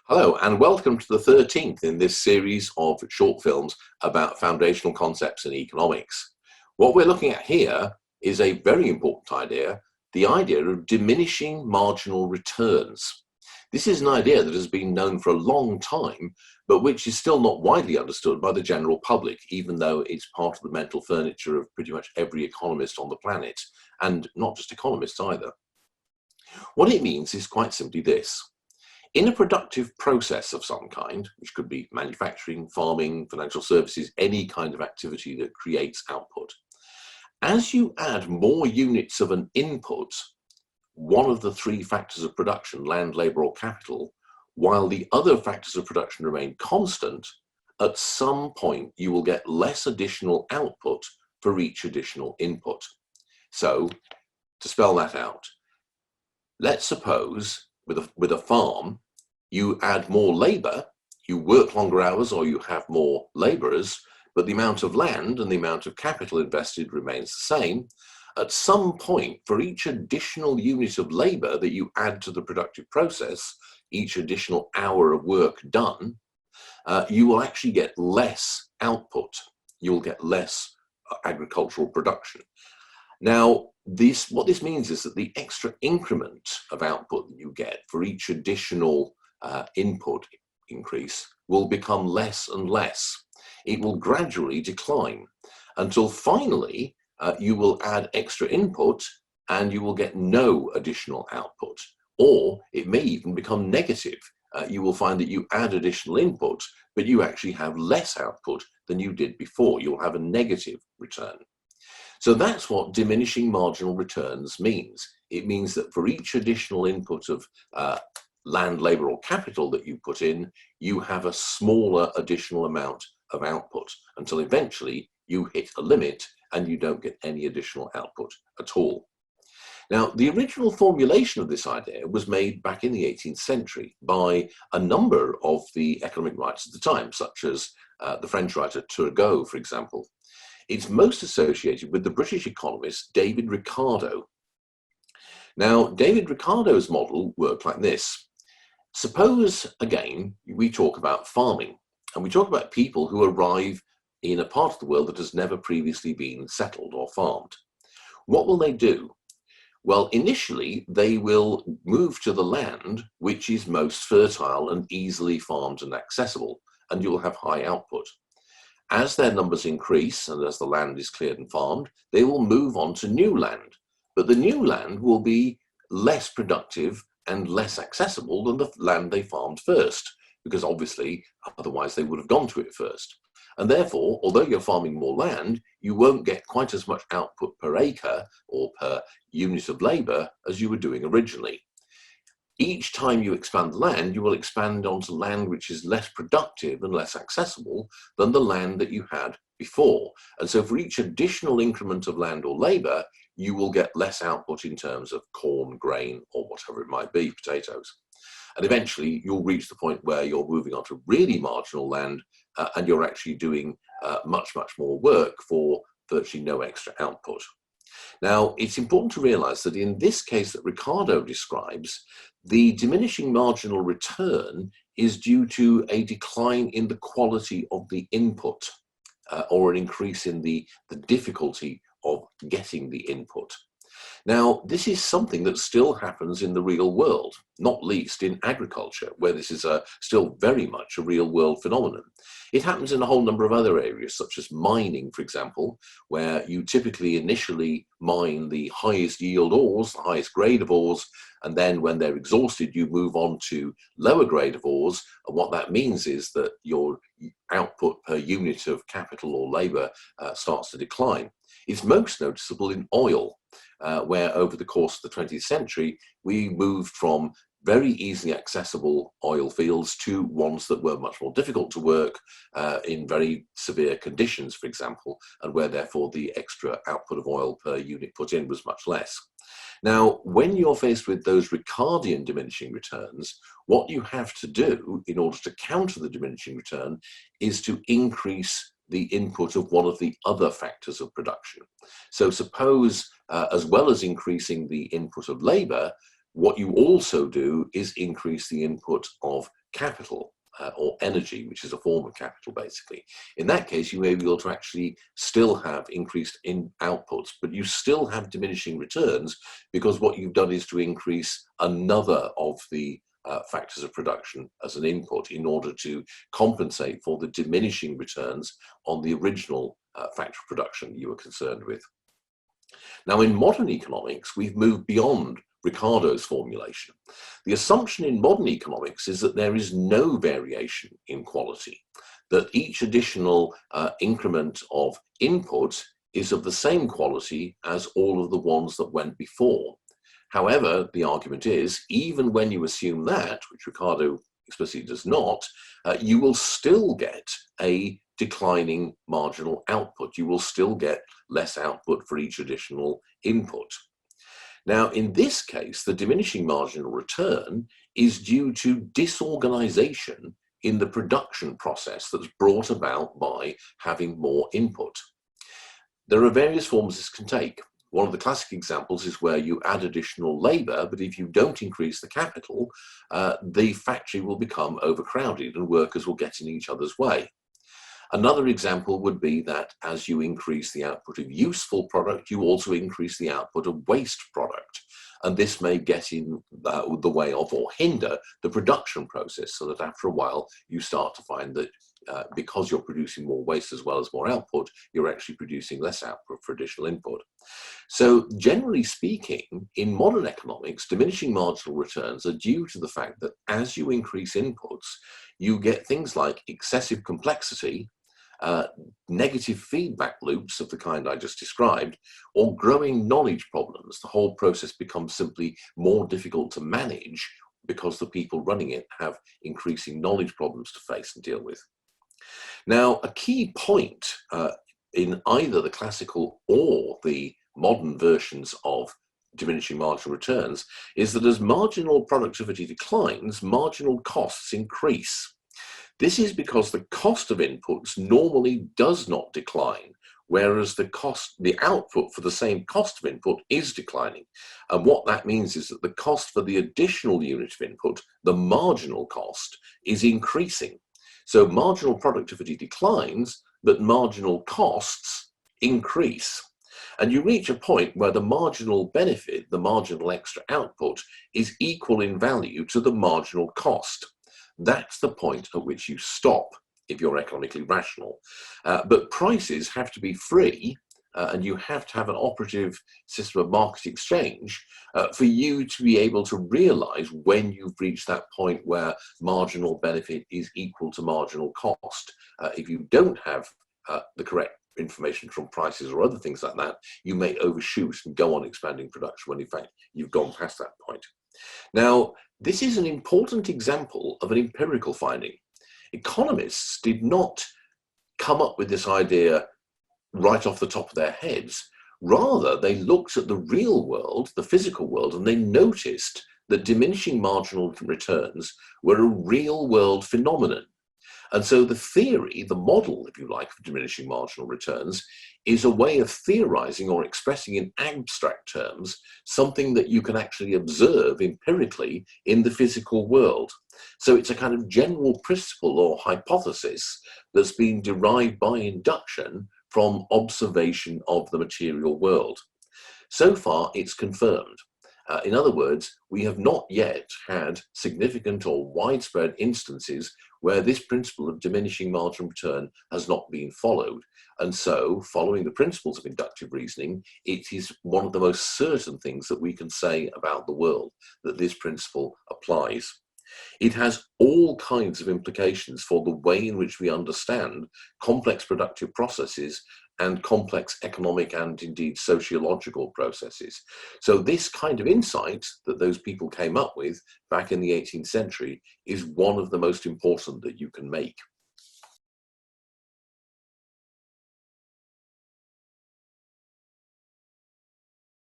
Hello and welcome to the 13th in this series of short films about foundational concepts in economics. What we're looking at here is a very important idea, the idea of diminishing marginal returns. This is an idea that has been known for a long time, but which is still not widely understood by the general public, even though it's part of the mental furniture of pretty much every economist on the planet, and not just economists either. What it means is quite simply this. In a productive process of some kind, which could be manufacturing, farming, financial services, any kind of activity that creates output, as you add more units of an input, one of the three factors of production, land, labor, or capital, while the other factors of production remain constant, at some point you will get less additional output for each additional input. So, to spell that out, let's suppose with a farm, you add more labor, you work longer hours or you have more laborers, but the amount of land and the amount of capital invested remains the same. At some point, for each additional unit of labor that you add to the productive process, each additional hour of work done, you will actually get less output. You'll get less agricultural production. Now, what this means is that the extra increment of output that you get for each additional input increase will become less and less. It will gradually decline until finally you will add extra input and you will get no additional output, or it may even become negative. You will find that you add additional input, but you actually have less output than you did before. You'll have a negative return. So that's what diminishing marginal returns means. It means that for each additional input of land, labor, or capital that you put in, you have a smaller additional amount of output until eventually you hit a limit and you don't get any additional output at all. Now, the original formulation of this idea was made back in the 18th century by a number of the economic writers at the time, such as the French writer Turgot, for example. It's most associated with the British economist David Ricardo. Now, David Ricardo's model worked like this. Suppose, again, we talk about farming, and we talk about people who arrive in a part of the world that has never previously been settled or farmed. What will they do? Well, initially, they will move to the land which is most fertile and easily farmed and accessible, and you'll have high output. As their numbers increase and as the land is cleared and farmed, they will move on to new land. But the new land will be less productive and less accessible than the land they farmed first, because obviously, otherwise they would have gone to it first. And therefore, although you're farming more land, you won't get quite as much output per acre or per unit of labor as you were doing originally. Each time you expand land, you will expand onto land which is less productive and less accessible than the land that you had before. And so for each additional increment of land or labor, you will get less output in terms of corn, grain, or whatever it might be, potatoes. And eventually you'll reach the point where you're moving on to really marginal land and you're actually doing much, much more work for virtually no extra output. Now, it's important to realize that in this case that Ricardo describes, the diminishing marginal return is due to a decline in the quality of the input or an increase in the difficulty of getting the input. Now, this is something that still happens in the real world, not least in agriculture, where this is still very much a real world phenomenon. It happens in a whole number of other areas, such as mining, for example, where you typically initially mine the highest yield ores, the highest grade of ores, and then when they're exhausted, you move on to lower grade of ores. And what that means is that your output per unit of capital or labor starts to decline. It's most noticeable in oil, where over the course of the 20th century, we moved from very easily accessible oil fields to ones that were much more difficult to work in very severe conditions, for example, and where therefore the extra output of oil per unit put in was much less. Now, when you're faced with those Ricardian diminishing returns, what you have to do in order to counter the diminishing return is to increase the input of one of the other factors of production. So suppose, as well as increasing the input of labor, what you also do is increase the input of capital or energy, which is a form of capital basically. In that case, you may be able to actually still have increased in outputs, but you still have diminishing returns because what you've done is to increase another of the factors of production as an input in order to compensate for the diminishing returns on the original factor of production you were concerned with. Now, in modern economics, we've moved beyond Ricardo's formulation. The assumption in modern economics is that there is no variation in quality, that each additional increment of input is of the same quality as all of the ones that went before. However, the argument is, even when you assume that, which Ricardo explicitly does not, you will still get a declining marginal output. You will still get less output for each additional input. Now, in this case, the diminishing marginal return is due to disorganization in the production process that's brought about by having more input. There are various forms this can take. One of the classic examples is where you add additional labor, but if you don't increase the capital, the factory will become overcrowded and workers will get in each other's way. Another example would be that as you increase the output of useful product, you also increase the output of waste product. And this may get in the way of or hinder the production process, so that after a while you start to find that because you're producing more waste as well as more output, you're actually producing less output for additional input. So generally speaking, in modern economics, diminishing marginal returns are due to the fact that as you increase inputs, you get things like excessive complexity, negative feedback loops of the kind I just described, or growing knowledge problems. The whole process becomes simply more difficult to manage because the people running it have increasing knowledge problems to face and deal with. Now, a key point in either the classical or the modern versions of diminishing marginal returns is that as marginal productivity declines, marginal costs increase. This is because the cost of inputs normally does not decline, whereas the output for the same cost of input is declining. And what that means is that the cost for the additional unit of input, the marginal cost, is increasing. So marginal productivity declines, but marginal costs increase. And you reach a point where the marginal benefit, the marginal extra output, is equal in value to the marginal cost. That's the point at which you stop if you're economically rational. But prices have to be free, and you have to have an operative system of market exchange for you to be able to realize when you've reached that point where marginal benefit is equal to marginal cost. If you don't have the correct information from prices or other things like that, you may overshoot and go on expanding production when in fact you've gone past that point. Now, this is an important example of an empirical finding. Economists did not come up with this idea right off the top of their heads. Rather, they looked at the real world, the physical world, and they noticed that diminishing marginal returns were a real world phenomenon. And so the theory, the model, if you like, of diminishing marginal returns is a way of theorizing or expressing in abstract terms something that you can actually observe empirically in the physical world. So it's a kind of general principle or hypothesis that's been derived by induction from observation of the material world. So far, it's confirmed. In other words, we have not yet had significant or widespread instances where this principle of diminishing marginal return has not been followed. And so, following the principles of inductive reasoning, it is one of the most certain things that we can say about the world, that this principle applies. It has all kinds of implications for the way in which we understand complex productive processes and complex economic and indeed sociological processes. So this kind of insight that those people came up with back in the 18th century is one of the most important that you can make.